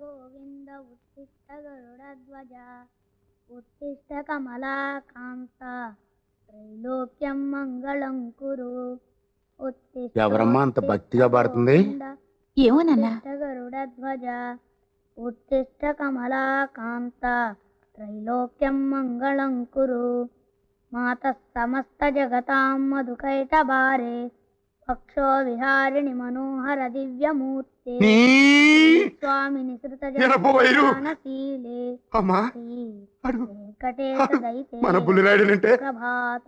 గోవింద ఉత్తిష్ట గరుడధ్వజ ఉత్తిష్ట కమలాకాంత త్రైలోక్యం మంగళం కురు. ఎవరమ్మా అంత భక్తిగా పాడుతుంది? ఏమోనన్నా? గరుడధ్వజ ఉత్తిష్ట కమలాకాంత త్రైలోక్యం మంగళం కురు. మాత సమస్త జగతాం మధుకైటభారే పక్షో విహారిణి మనోహర దివ్యమూర్తే స్వామిని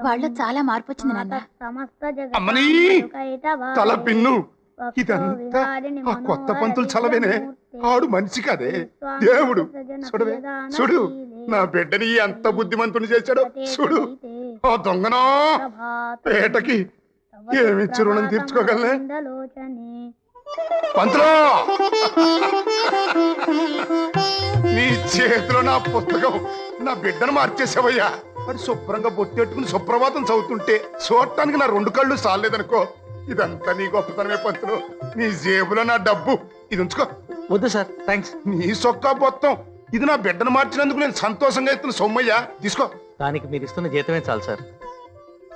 వాళ్ళు చాలా మార్పు వచ్చింది నాన్న. సమస్త కొత్త పంతులు చలవేనే, ఆడు మనిషి కదే దేవుడు. చూడవే చూడు, నా బిడ్డని ఎంత బుద్ధిమంతుని చేశాడు చూడు. ఆ దొంగనా పేటకి ఏమిచ్చి రుణం తీర్చుకోగలనే? పంతులు, నీ చేతిలో నా పుస్తకం, నా బిడ్డను మార్చేసావయ్యా. అది శుభ్రంగా బొట్టెట్టుకుని సుప్రభాతం చదువుతుంటే చూడటానికి నా 2 కళ్ళు సాలేదనుకో. ఇదంతా నీ గొప్పతనమే పంతులు. నీ జేబులో నా డబ్బు ఇది ఉంచుకో. వద్దు సార్, థ్యాంక్స్. నీ సొక్కా మొత్తం ఇది నా బిడ్డను మార్చినందుకు నేను సంతోషంగా ఇస్తున్న సొమ్మయ్యా, తీసుకో. దానికి మీరు ఇస్తున్న జీతమే చాలు సార్.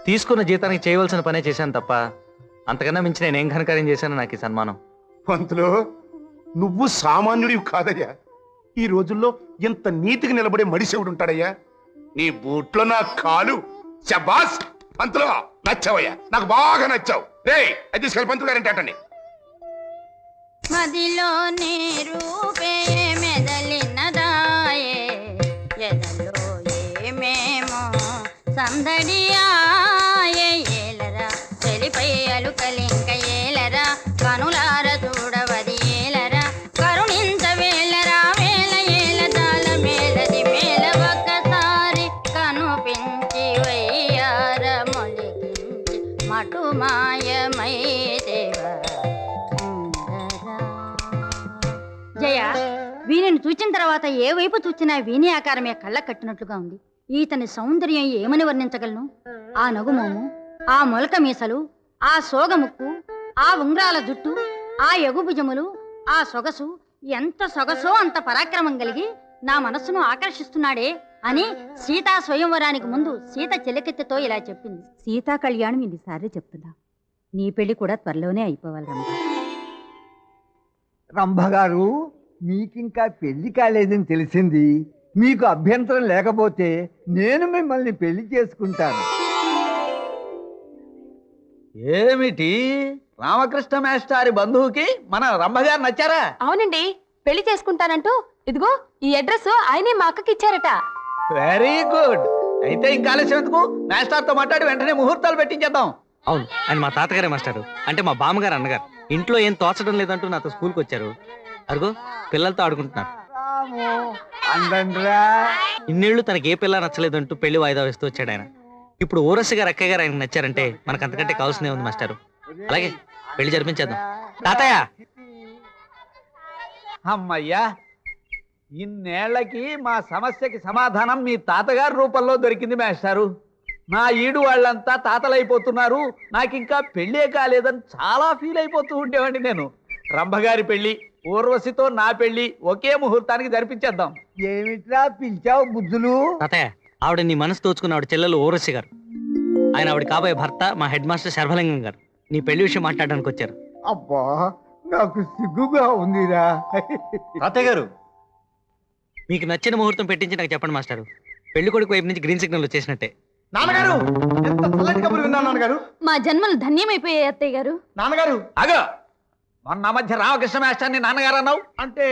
తీసుకున్న జీతానికి చేయవలసిన పనే చేశాను తప్ప అంతకన్నా మించి నేనేం ఘనకార్యం చేశాను నాకు ఈ సన్మానం. పంతులు, నువ్వు సామాన్యుడివి కాదయ్యా. ఈ రోజుల్లో ఇంత నీతికి నిలబడే మడిసేవుడు ఉంటాడయ్యా. నీ బూట్లో నా కాలు. శబాస్ పంతులు, నచ్చావయ్యా, నాకు బాగా నచ్చావు. రే అది తీసుకెళ్ళి పంతులు గారంటే అటండి. మదిలోనే రూపే మెదలినదాయే ఎదలో ఏమేమో సందడియాయే ఏలరా చెలిపై అలుకలింక ఏలరా కనులార చూడవది ఏలరా కరుణించవేలరా వేల ఏల జాల మేలది మేల ఒక్కసారి కనుపించి వయ్యార మొలికించి మటు మాయమై దేవా. జయ, వీనిని చూచిన తర్వాత ఏ వైపు చూచినా వీని ఆకారమే కళ్ళ కట్టినట్లుగా ఉంది. ఈతని సౌందర్యం ఏమని వర్ణించగలను? ఆ నగుమోము, ఆ మొలక మీసలు, ఆ సోగముక్కు, ఆ ఉంగరాల జుట్టు, ఆ ఎగుభుజములు, ఆ సొగసు, ఎంత సొగసో అంత పరాక్రమం కలిగి నా మనస్సును ఆకర్షిస్తున్నాడే అని సీతా స్వయంవరానికి ముందు సీత చెలికెత్తెతో ఇలా చెప్పింది. సీతా కళ్యాణం ఇన్నిసార్లు చెప్తున్నా, నీ పెళ్లి కూడా త్వరలోనే అయిపోవాలి రంభ. రంభగారు, మీకింకా పెళ్లి కాలేదని తెలిసింది. మీకు అభ్యంతరం లేకపోతే నేను మిమ్మల్ని పెళ్లి చేసుకుంటాను. ఏమిటి, రామకృష్ణ మేస్టారి బంధువుకి మన రంభగారు నచ్చారా? అవునండి, పెళ్లి చేసుకుంటానంటూ ఇదిగో ఈ అడ్రస్ ఆయనే మా అక్కకి ఇచ్చారట. Very good. అయితే ఇంకా ఆలస్యం ఎందుకు, మేస్టార్తో మాట్లాడి వెంటనే ముహూర్తాలు పెట్టించేద్దాం. అవును, ఆయన మా తాతగారే మాస్టారు, అంటే మా బామ్మగారు అన్నగారు. ఇంట్లో ఏం తోచడం లేదంటూ నాతో స్కూల్కి వచ్చారు. అరుగో పిల్లలతో ఆడుకుంటున్నారు. ఇన్నేళ్లు తనకి ఏ పిల్ల నచ్చలేదంటూ పెళ్లి వాయిదా వేస్తూ వచ్చాడు ఆయన. ఇప్పుడు ఊరసి గారు అక్కయ్య గారు ఆయనకు నచ్చారంటే మనకు అంతకంటే కావాల్సిందే ఉంది మాస్టారు. అలాగే పెళ్లి జరిపించేద్దాం. తాతయ్య. అమ్మయ్యా, ఇన్నేళ్లకి మా సమస్యకి సమాధానం మీ తాతగారి రూపంలో దొరికింది మేస్టారు. నా ఈడు వాళ్ళంతా తాతలైపోతున్నారు, నాకింకా పెళ్ళే కాలేదని చాలా ఫీల్ అయిపోతూ ఉండేవాడిని నేను. రంభగారి పెళ్లి, ఊర్వశితో నా పెళ్లి ఒకే ముహూర్తానికి జరిపించేద్దాం. ఏమిట్రా పిలిచావు బుద్ధులు? తాతయ్య, ఆవిడ నీ మనసు తోచుకున్న ఆవిడ చెల్లెలు ఊరసి గారు, ఆయన ఆవిడ కాబోయే భర్త మా హెడ్ మాస్టర్ శర్వలింగం గారు నీ పెళ్లి విషయం మాట్లాడడానికి వచ్చారు. అబ్బా, నాకు సిగ్గుగా ఉందిరా. తాతయ్య గారు, మీకు నచ్చిన ముహూర్తం పెట్టించి నాకు చెప్పండి మాస్టారు. పెళ్లి కొడుకు వైపు నుంచి గ్రీన్ సిగ్నల్ వచ్చేసినట్టే. నాన్నగారు, ఎంత చల్లటి కబురు విన్నాను నాన్నగారు. మా జన్మలు ధన్యమైపోయాయి అత్తయ్య గారు. నాన్నగారు అగో, మొన్న మధ్య రామకృష్ణ మేస్టార్ని నాన్నగారు అన్నావు. అంటే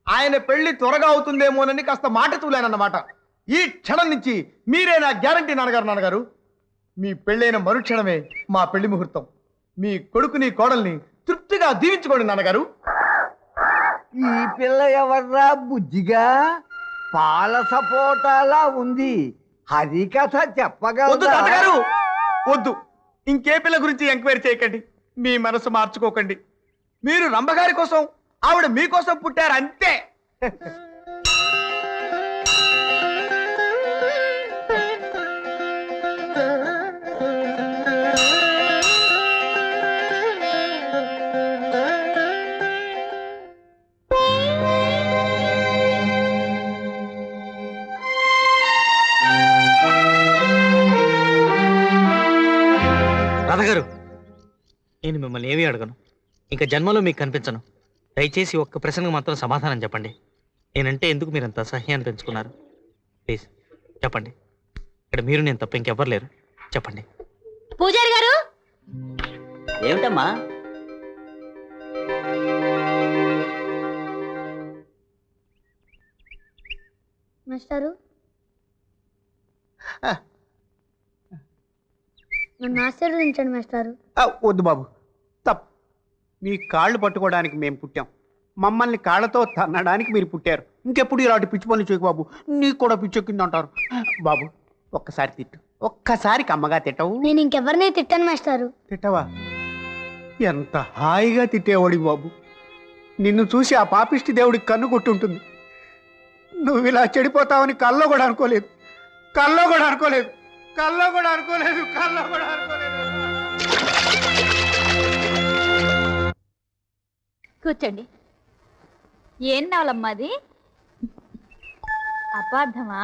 ఆయన పెళ్లి త్వరగా అవుతుందేమోనని కాస్త మాట తూలానన్నమాట. ఈ క్షణం నుంచి మీరే నా గ్యారంటీ నాన్నగారు. నాన్నగారు, మీ పెళ్ళైన మరుక్షణమే మా పెళ్లి ముహూర్తం. మీ కొడుకుని కోడల్ని తృప్తిగా దీవించుకోండి నాన్నగారు. ఈ పిల్ల ఎవర్రా బుజ్జిగా? పాల సపోటాలా ఉంది. హరికథ వద్దు తాతగారు, వద్దు. ఇంకే పిల్ల గురించి ఎంక్వైరీ చేయకండి. మీ మనసు మార్చుకోకండి. మీరు రంభగారి కోసం, ఆవిడ మీకోసం పుట్టారు అంతే. రాధగారు, నేను మిమ్మల్ని ఏమీ అడగను, ఇంకా జన్మలో మీకు కనిపించను. దయచేసి ఒక్క ప్రశ్నకు మాత్రం సమాధానం చెప్పండి. నేనంటే ఎందుకు మీరు అంత అసహ్యాన్ని పెంచుకున్నారు? ప్లీజ్ చెప్పండి. ఇక్కడ మీరు నేను తప్ప ఇంకెవ్వరు లేరు. చెప్పండి. పూజారి గారు, ఏమిటమ్మా? మాస్టారు, నన్ను ఆశీర్వదించండి మాస్టారు. వద్దు బాబు, తప్పు. మీ కాళ్ళు పట్టుకోవడానికి మేము పుట్టాం, మమ్మల్ని కాళ్ళతో తన్నడానికి మీరు పుట్టారు. ఇంకెప్పుడు ఇలాంటి పిచ్చి పనులు చేయకు బాబు, నీకు కూడా పిచ్చెక్కింది అంటారు. బాబు ఒక్కసారి తిట్టు, ఒక్కసారికి అమ్మగా తిట్టవు. నేను ఇంకెవరిని తిట్టాను మాస్టారు. తిట్టవా? ఎంత హాయిగా తిట్టేవాడి బాబు. నిన్ను చూసి ఆ పాపిష్టి దేవుడికి కన్ను కొట్టుంటుంది. నువ్వు ఇలా చెడిపోతావని కల్లో కూడా అనుకోలేదు, కల్లో కూడా అనుకోలేదు, కల్లో కూడా అనుకోలేదు, కల్లో కూడా అనుకోలేదు. కూర్చోండి. ఏం నావలమ్మా అది? అపార్థమా?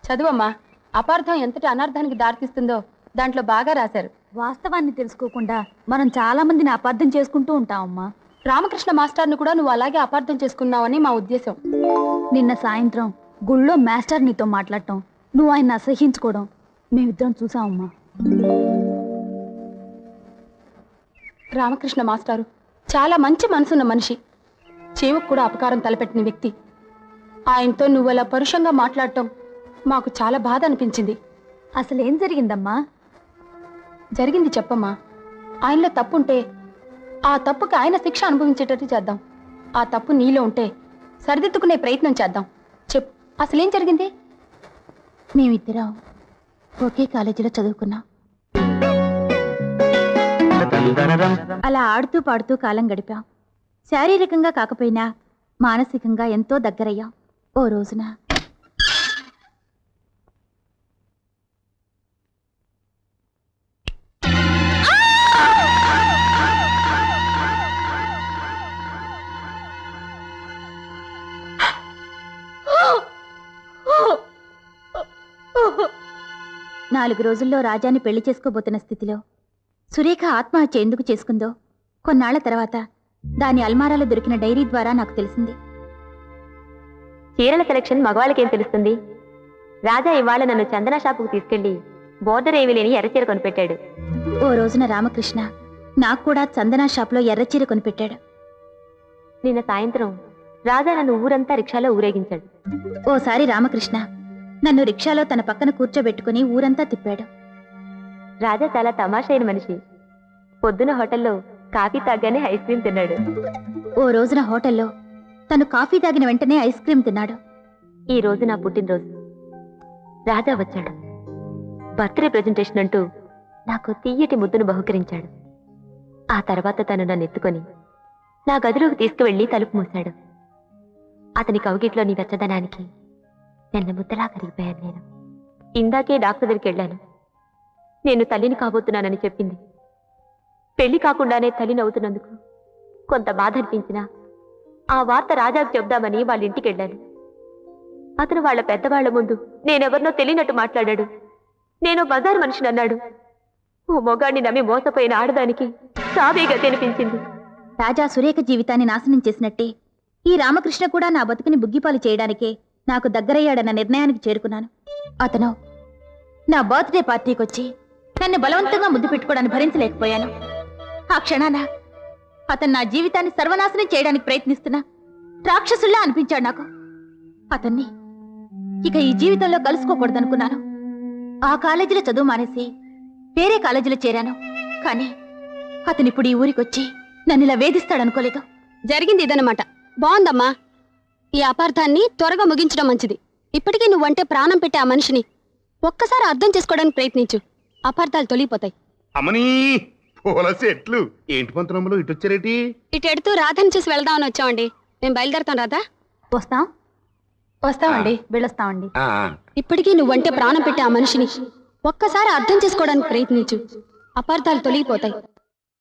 చదువమ్మా. అపార్థం ఎంతటి అనర్థానికి దారితీస్తుందో దాంట్లో బాగా రాశారు. వాస్తవాన్ని తెలుసుకోకుండా మనం చాలా మందిని అపార్థం చేసుకుంటూ ఉంటామమ్మా. రామకృష్ణ మాస్టర్ని కూడా నువ్వు అలాగే అపార్థం చేసుకున్నావని మా ఉద్దేశం. నిన్న సాయంత్రం గుళ్ళో మాస్టర్ నీతో మాట్లాడటం, నువ్వు ఆయన అసహ్యించుకోవడం మేమిద్దరం చూసామమ్మా. రామకృష్ణ మాస్టారు చాలా మంచి మనసున్న మనిషి, చీమకు కూడా అపకారం తలపెట్టిన వ్యక్తి. ఆయనతో నువ్వు అలా పరుషంగా మాట్లాడటం మాకు చాలా బాధ అనిపించింది. అసలేం జరిగిందమ్మా? జరిగింది చెప్పమ్మా. ఆయనలో తప్పుంటే ఆ తప్పుకి ఆయన శిక్ష అనుభవించేటట్టు చేద్దాం. ఆ తప్పు నీలో ఉంటే సరిదిద్దుకునే ప్రయత్నం చేద్దాం. చెప్పు, అసలేం జరిగింది? మేమిద్దరం ఒకే కాలేజీలో చదువుకున్నాం. అలా ఆడుతూ పాడుతూ కాలం గడిపాం. శారీరకంగా కాకపోయినా మానసికంగా ఎంతో దగ్గరయ్యాం. ఓ రోజున నాలుగు రోజుల్లో రాజాని పెళ్లి చేసుకోబోతున్న స్థితిలో సురేఖ ఆత్మహత్య ఎందుకు చేసుకుందో కొన్నాళ్ల తర్వాత దాని అల్మారాలో దొరికిన డైరీ ద్వారా నాకు తెలిసింది. చీరల సెలక్షన్ మగవాళ్ళకేం తెలుస్తుంది? రాజా ఇవాళ నన్ను చందన షాపుకు తీసుకెళ్లి బోర్డర్ ఏమీ లేని ఎర్రచీర కొనిపెట్టాడు. ఓ రోజున రామకృష్ణ నాకు కూడా చందన షాప్లో ఎర్రచీర కొనిపెట్టాడు. నిన్న సాయంత్రం రాజా నన్ను ఊరంతా రిక్షాలో ఊరేగించాడు. ఓసారి రామకృష్ణ నన్ను రిక్షాలో తన పక్కన కూర్చోబెట్టుకుని ఊరంతా తిప్పాడు. రాజా చాలా తమాషైన మనిషి. పొద్దున హోటల్లో కాఫీ తాగానే ఐస్ క్రీం తిన్నాడు. ఓ రోజున హోటల్లో తను కాఫీ తాగిన వెంటనే ఐస్ క్రీం తిన్నాడు. ఈ రోజు నా పుట్టినరోజు. రాజా వచ్చాడు. బర్త్డే ప్రెజెంటేషన్ అంటూ నాకు తీయటి ముద్దును బహుకరించాడు. ఆ తర్వాత తను నన్ను ఎత్తుకొని నా గదిలోకి తీసుకువెళ్లి తలుపు మూశాడు. అతని కౌగిట్లోని వెచ్చదనానికి నన్ను ముద్దలా కరిగిపోయాను. నేను ఇందాకే డాక్టర్ దగ్గరికి వెళ్ళాను. నేను తల్లిని కాబోతున్నానని చెప్పింది. పెళ్లి కాకుండానే తల్లిని అవుతున్నందుకు కొంత బాధ అనిపించినా ఆ వార్త రాజాకు చెప్దామని వాళ్ళ ఇంటికి వెళ్ళాను. అతను వాళ్ళ పెద్దవాళ్ల ముందు నేనెవరినో తెలియనట్టు మాట్లాడాడు. నేను బజారు మనిషిని అన్నాడు. ఓ మొగాడిని నమ్మి మోసపోయిన ఆడదానికి సావేగా తినిపించింది. రాజా సురేఖ జీవితాన్ని నాశనం చేసినట్టే ఈ రామకృష్ణ కూడా నా బతుకుని బుగ్గిపాలు చేయడానికే నాకు దగ్గరయ్యాడన్న నిర్ణయానికి చేరుకున్నాను. అతను నా బర్త్డే పార్టీకి వచ్చి నన్ను బలవంతంగా ముద్దు పెట్టుకోవడానికి భరించలేకపోయాను. ఆ క్షణాన అతను నా జీవితాన్ని సర్వనాశనం చేయడానికి ప్రయత్నిస్తున్నా రాక్షసుల్లా అనిపించాడు నాకు. అతన్ని ఇక ఈ జీవితంలో కలుసుకోకూడదనుకున్నాను. ఆ కాలేజీలో చదువు మానేసి వేరే కాలేజీలో చేరాను. కానీ అతను ఇప్పుడు ఈ ఊరికొచ్చి నన్ను ఇలా వేధిస్తాడనుకోలేదు. జరిగింది ఇదన్నమాట. బాగుందమ్మా. ఈ అపార్థాన్ని త్వరగా ముగించడం మంచిది. ఇప్పటికీ నువ్వంటే ప్రాణం పెట్టే ఆ మనిషిని ఒక్కసారి అర్థం చేసుకోవడానికి ప్రయత్నించు. అపార్థాలు తొలిగిపోతాయి. అమ్మనీ పూల చెట్లు ఏంటి పంతులమ్మలు ఇటు వచ్చారేటి? ఇటు ఎడుతూ రాధని చూసి వెళ్దామని వచ్చామండి. మేము బయలుదేరుతాం. రాధా వస్తామండి. వెళ్ళొస్తామండి. ఇప్పటికీ నువ్వంటే ప్రాణం పెట్టే ఆ మనిషిని ఒక్కసారి అర్థం చేసుకోవడానికి ప్రయత్నించు. అపార్థాలు తొలగిపోతాయి.